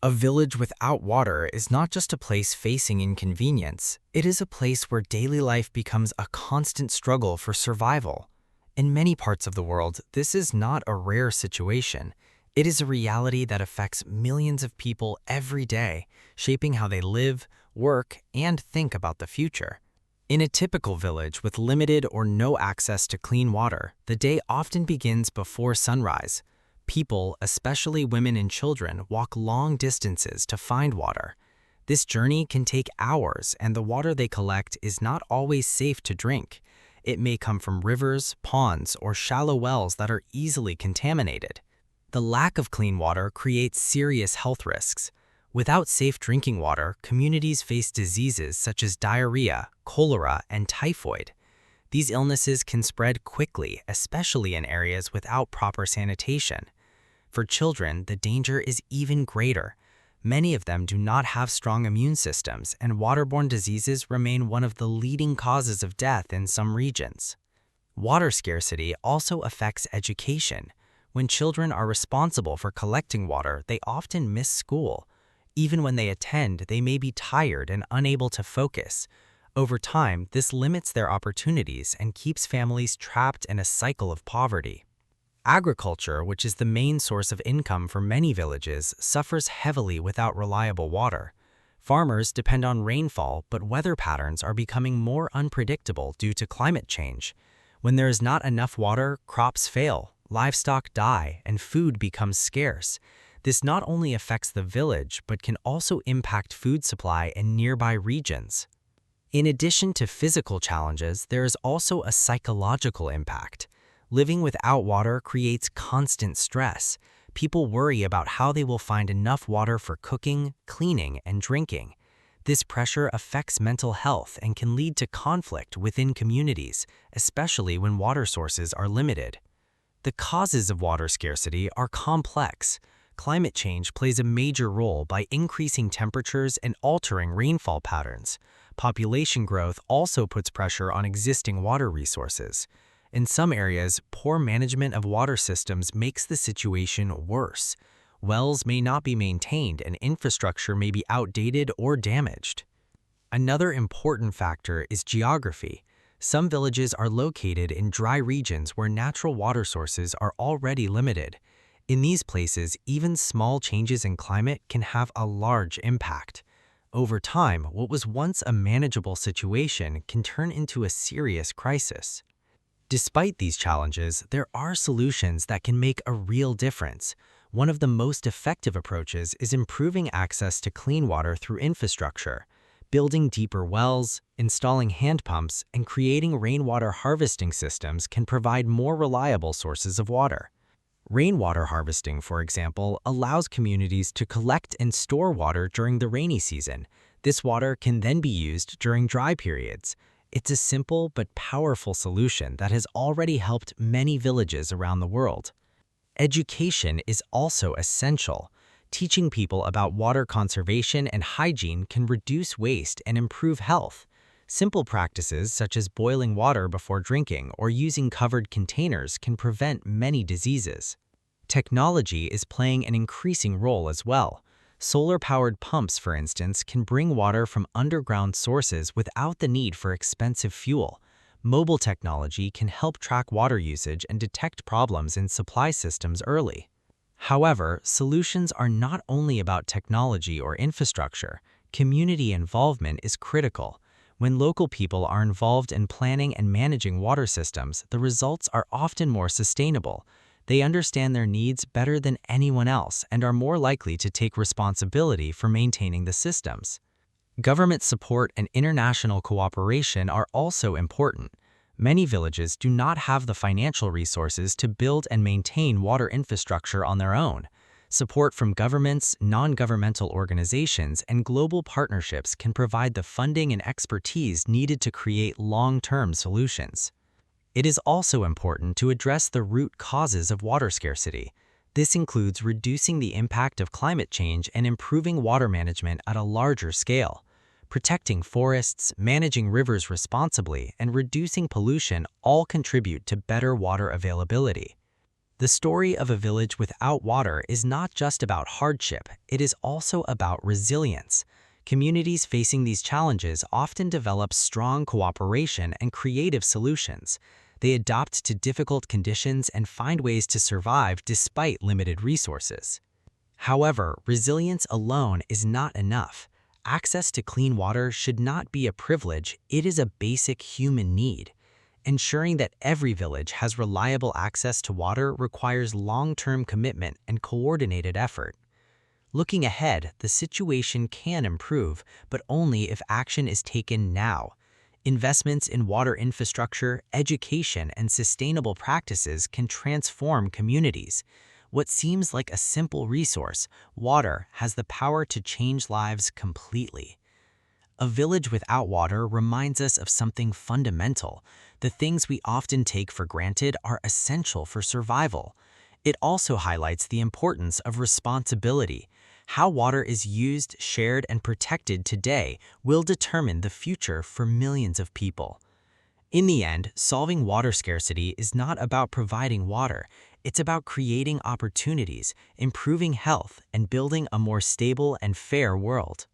A village without water is not just a place facing inconvenience, it is a place where daily life becomes a constant struggle for survival. In many parts of the world, this is not a rare situation. It is a reality that affects millions of people every day, shaping how they live, work, and think about the future. In a typical village with limited or no access to clean water, the day often begins before sunrise. People, especially women and children, walk long distances to find water. This journey can take hours, and the water they collect is not always safe to drink. It may come from rivers, ponds, or shallow wells that are easily contaminated. The lack of clean water creates serious health risks. Without safe drinking water, communities face diseases such as diarrhea, cholera, and typhoid. These illnesses can spread quickly, especially in areas without proper sanitation. For children, the danger is even greater. Many of them do not have strong immune systems, and waterborne diseases remain one of the leading causes of death in some regions. Water scarcity also affects education. When children are responsible for collecting water, they often miss school. Even when they attend, they may be tired and unable to focus. Over time, this limits their opportunities and keeps families trapped in a cycle of poverty. Agriculture, which is the main source of income for many villages, suffers heavily without reliable water. Farmers depend on rainfall, but weather patterns are becoming more unpredictable due to climate change. When there is not enough water, crops fail, livestock die, and food becomes scarce. This not only affects the village, but can also impact food supply in nearby regions. In addition to physical challenges, there is also a psychological impact. Living without water creates constant stress. People worry about how they will find enough water for cooking, cleaning, and drinking. This pressure affects mental health and can lead to conflict within communities, especially when water sources are limited. The causes of water scarcity are complex. Climate change plays a major role by increasing temperatures and altering rainfall patterns. Population growth also puts pressure on existing water resources. In some areas, poor management of water systems makes the situation worse. Wells may not be maintained and infrastructure may be outdated or damaged. Another important factor is geography. Some villages are located in dry regions where natural water sources are already limited. In these places, even small changes in climate can have a large impact. Over time, what was once a manageable situation can turn into a serious crisis. Despite these challenges, there are solutions that can make a real difference. One of the most effective approaches is improving access to clean water through infrastructure. Building deeper wells, installing hand pumps, and creating rainwater harvesting systems can provide more reliable sources of water. Rainwater harvesting, for example, allows communities to collect and store water during the rainy season. This water can then be used during dry periods. It's a simple but powerful solution that has already helped many villages around the world. Education is also essential. Teaching people about water conservation and hygiene can reduce waste and improve health. Simple practices such as boiling water before drinking or using covered containers can prevent many diseases. Technology is playing an increasing role as well. Solar-powered pumps, for instance, can bring water from underground sources without the need for expensive fuel. Mobile technology can help track water usage and detect problems in supply systems early. However, solutions are not only about technology or infrastructure. Community involvement is critical. When local people are involved in planning and managing water systems, the results are often more sustainable. They understand their needs better than anyone else and are more likely to take responsibility for maintaining the systems. Government support and international cooperation are also important. Many villages do not have the financial resources to build and maintain water infrastructure on their own. Support from governments, non-governmental organizations, and global partnerships can provide the funding and expertise needed to create long-term solutions. It is also important to address the root causes of water scarcity. This includes reducing the impact of climate change and improving water management at a larger scale. Protecting forests, managing rivers responsibly, and reducing pollution all contribute to better water availability. The story of a village without water is not just about hardship, it is also about resilience. Communities facing these challenges often develop strong cooperation and creative solutions. They adapt to difficult conditions and find ways to survive despite limited resources. However, resilience alone is not enough. Access to clean water should not be a privilege, it is a basic human need. Ensuring that every village has reliable access to water requires long-term commitment and coordinated effort. Looking ahead, the situation can improve, but only if action is taken now. Investments in water infrastructure, education, and sustainable practices can transform communities. What seems like a simple resource, water, has the power to change lives completely. A village without water reminds us of something fundamental. The things we often take for granted are essential for survival. It also highlights the importance of responsibility. How water is used, shared, and protected today will determine the future for millions of people. In the end, solving water scarcity is not about providing water. It's about creating opportunities, improving health, and building a more stable and fair world.